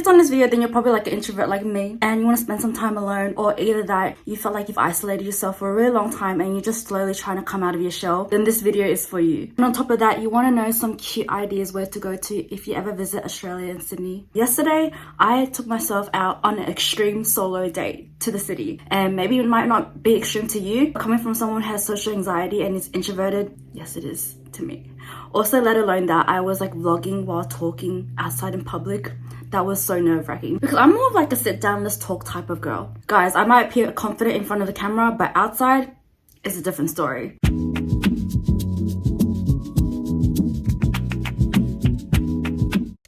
clicked on this video, then you're probably like an introvert like me and you want to spend some time alone, or either that you felt like you've isolated yourself for a really long time and you're just slowly trying to come out of your shell, then this video is for you. And on top of that, you want to know some cute ideas where to go to if you ever visit Australia and Sydney. Yesterday, I took myself out on an extreme solo date to the city, and maybe it might not be extreme to you. Coming from someone who has social anxiety and is introverted, yes it is to me. Also, let alone that I was like vlogging while talking outside in public. That was so nerve-wracking because I'm more of like a sit down, let's talk type of girl. Guys, I might appear confident in front of the camera, but outside it's a different story.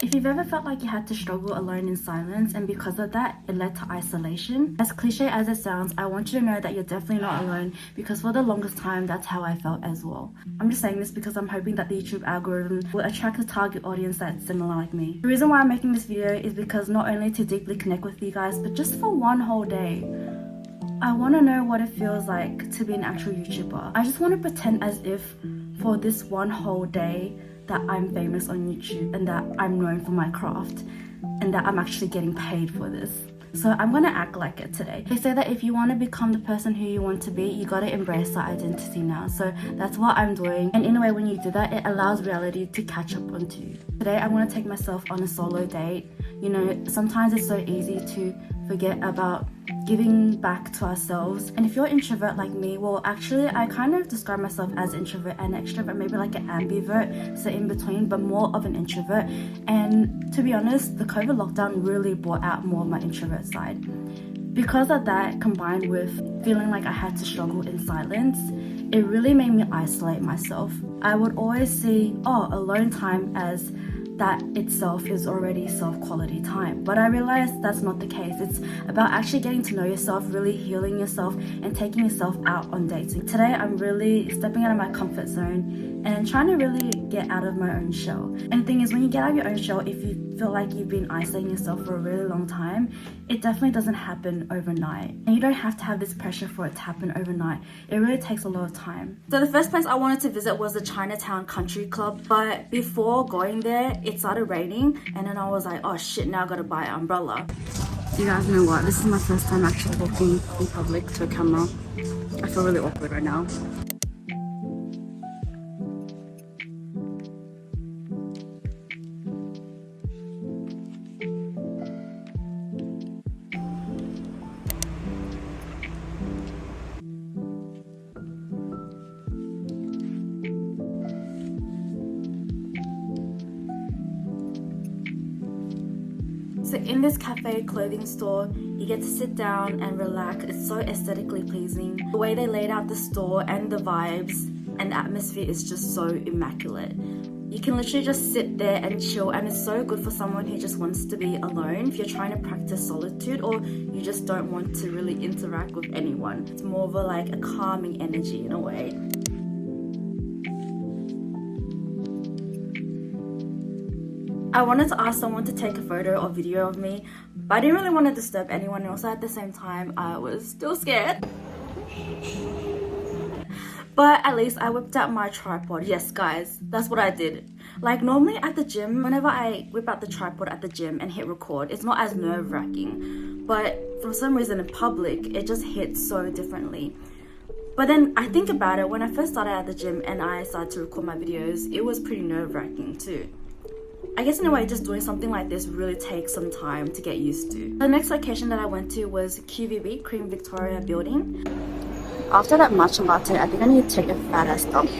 If you've ever felt like you had to struggle alone in silence and because of that it led to isolation, as cliche as it sounds, I want you to know that you're definitely not alone, because for the longest time that's how I felt as well. I'm just saying this because I'm hoping that the YouTube algorithm will attract a target audience that's similar like me. The reason why I'm making this video is because not only to deeply connect with you guys, but just for one whole day. I want to know what it feels like to be an actual YouTuber. I just want to pretend as if for this one whole day that I'm famous on YouTube and that I'm known for my craft and that I'm actually getting paid for this. So I'm gonna act like it today. They say that if you want to become the person who you want to be, you gotta embrace that identity now. So that's what I'm doing. And in a way, when you do that, it allows reality to catch up onto you. Today, I want to take myself on a solo date. You know, sometimes it's so easy to forget about giving back to ourselves. And if you're an introvert like me, well, actually, I kind of describe myself as introvert and extrovert, maybe like an ambivert, so in between, but more of an introvert. And to be honest, the COVID lockdown really brought out more of my introvert side. Because of that, combined with feeling like I had to struggle in silence, it really made me isolate myself. I would always see, alone time as that itself is already self-quality time. But I realized that's not the case. It's about actually getting to know yourself, really healing yourself and taking yourself out on dates. Today, I'm really stepping out of my comfort zone and trying to really get out of my own shell. And the thing is, when you get out of your own shell, if you feel like you've been isolating yourself for a really long time, it definitely doesn't happen overnight. And you don't have to have this pressure for it to happen overnight. It really takes a lot of time. So the first place I wanted to visit was the Chinatown Country Club. But before going there, it started raining. And then I was like, oh shit, now I gotta buy an umbrella. You guys know what? This is my first time actually walking in public to a camera. I feel really awkward right now. So in this cafe clothing store, you get to sit down and relax. It's so aesthetically pleasing. The way they laid out the store and the vibes and the atmosphere is just so immaculate. You can literally just sit there and chill, and it's so good for someone who just wants to be alone. If you're trying to practice solitude or you just don't want to really interact with anyone. It's more of a calming energy in a way. I wanted to ask someone to take a photo or video of me, but I didn't really want to disturb anyone else. At the same time, I was still scared. But at least I whipped out my tripod. Yes, guys, that's what I did. Like normally at the gym, whenever I whip out the tripod at the gym and hit record, it's not as nerve-wracking. But for some reason in public, it just hits so differently. But then I think about it, when I first started at the gym and I started to record my videos, it was pretty nerve-wracking too. I guess in a way, just doing something like this really takes some time to get used to. The next location that I went to was QVB, Queen Victoria Building. After that matcha latte, I think I need to take a fat ass dump.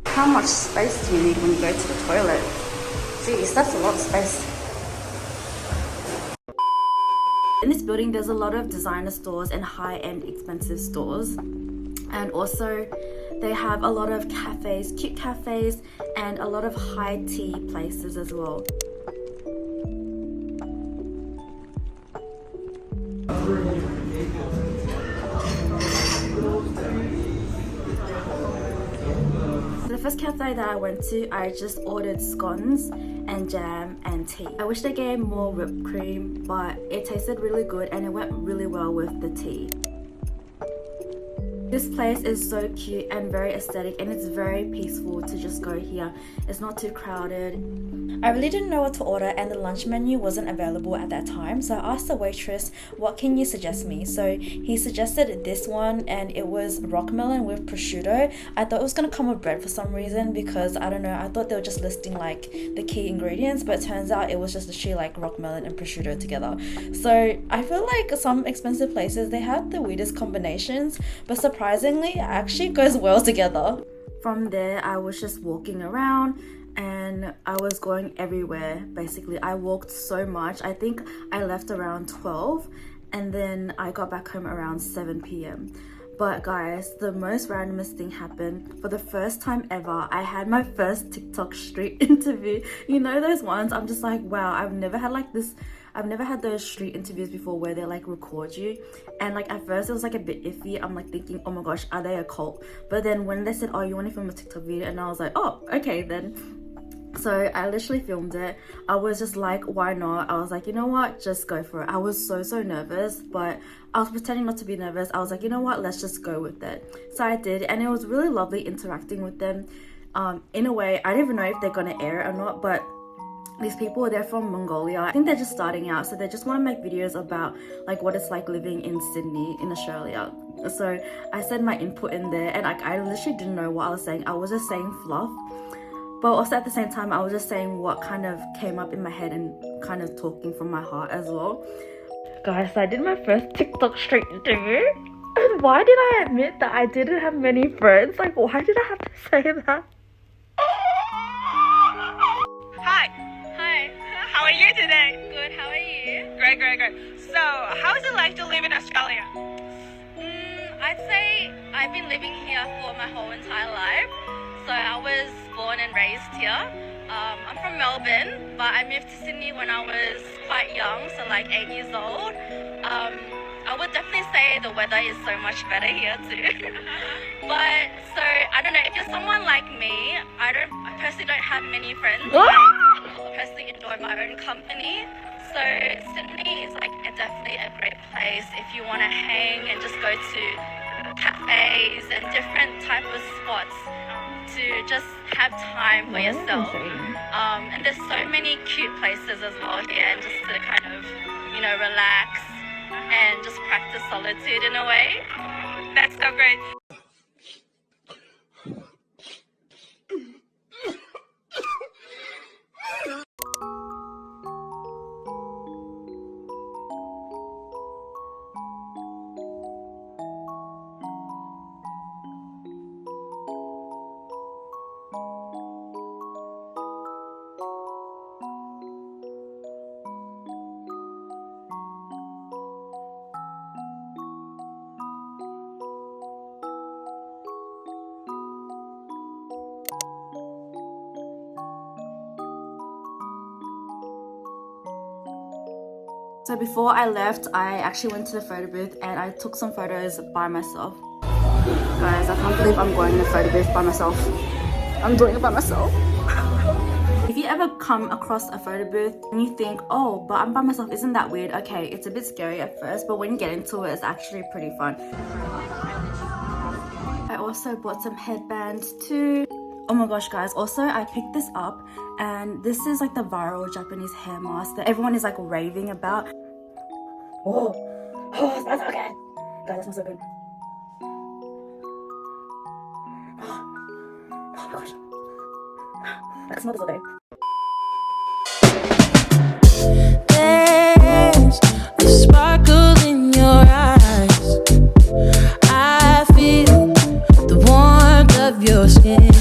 How much space do you need when you go to the toilet? Jeez, that's a lot of space. In this building, there's a lot of designer stores and high-end expensive stores. And also they have a lot of cafes, cute cafes, and a lot of high tea places as well. The first cafe that I went to, I just ordered scones and jam and tea. I wish they gave more whipped cream, but it tasted really good and it went really well with the tea. This place is so cute and very aesthetic, and it's very peaceful to just go here. It's not too crowded. I really didn't know what to order, and the lunch menu wasn't available at that time, so I asked the waitress, what can you suggest me? So he suggested this one, and it was rock melon with prosciutto. I thought it was gonna come with bread for some reason, because I don't know, I thought they were just listing like the key ingredients, but it turns out it was just literally like rock melon and prosciutto together. So I feel like some expensive places, they have the weirdest combinations, but surprisingly it actually goes well together. From there, I was just walking around and I was going everywhere. Basically, I walked so much. I think I left around 12 and then I got back home around 7 p.m. But guys, the most randomest thing happened. For the first time ever, I had my first TikTok street interview. You know those ones, I'm just like, wow, I've never had those street interviews before where they like record you, and like at first it was like a bit iffy. I'm like thinking, oh my gosh, are they a cult? But then when they said, oh, you want to film a TikTok video, and I was like, oh, okay then. So I literally filmed it. I was just like, why not? I was like, you know what, just go for it. I was so nervous, but I was pretending not to be nervous. I was like, you know what, let's just go with it. So I did, and it was really lovely interacting with them. In a way, I don't even know if they're gonna air it or not, but these people, they're from Mongolia. I think they're just starting out, so they just want to make videos about like what it's like living in Sydney in Australia. So I said my input in there, and like I literally didn't know what I was saying. I was just saying fluff, but also at the same time I was just saying what kind of came up in my head and kind of talking from my heart as well. Guys, I did my first TikTok street interview, and why did I admit that I didn't have many friends? Like, why did I have to say that? How are you today? Good, how are you? Great. So, how is it like to live in Australia? I'd say I've been living here for my whole entire life. So I was born and raised here. I'm from Melbourne, but I moved to Sydney when I was quite young, so like 8 years old. I would definitely say the weather is so much better here too. But so I don't know, if you're someone like me, I personally don't have many friends. I personally enjoy my own company. So Sydney is like definitely a great place if you want to hang and just go to cafes and different type of spots to just have time for yourself. And there's so many cute places as well here, and just to kind of, you know, relax and just practice solitude in a way. That's so great. So before I left, I actually went to the photo booth and I took some photos by myself. Guys, I can't believe I'm going to the photo booth by myself. I'm doing it by myself. If you ever come across a photo booth and you think, oh, but I'm by myself, isn't that weird? Okay, it's a bit scary at first, but when you get into it, it's actually pretty fun. I also bought some headbands too. Oh my gosh, guys, also I picked this up, and this is like the viral Japanese hair mask that everyone is like raving about. Oh, it smells so good. Guys, that smells so good. Oh my gosh. I can smell this all day. There's a sparkle in your eyes. I feel the warmth of your skin.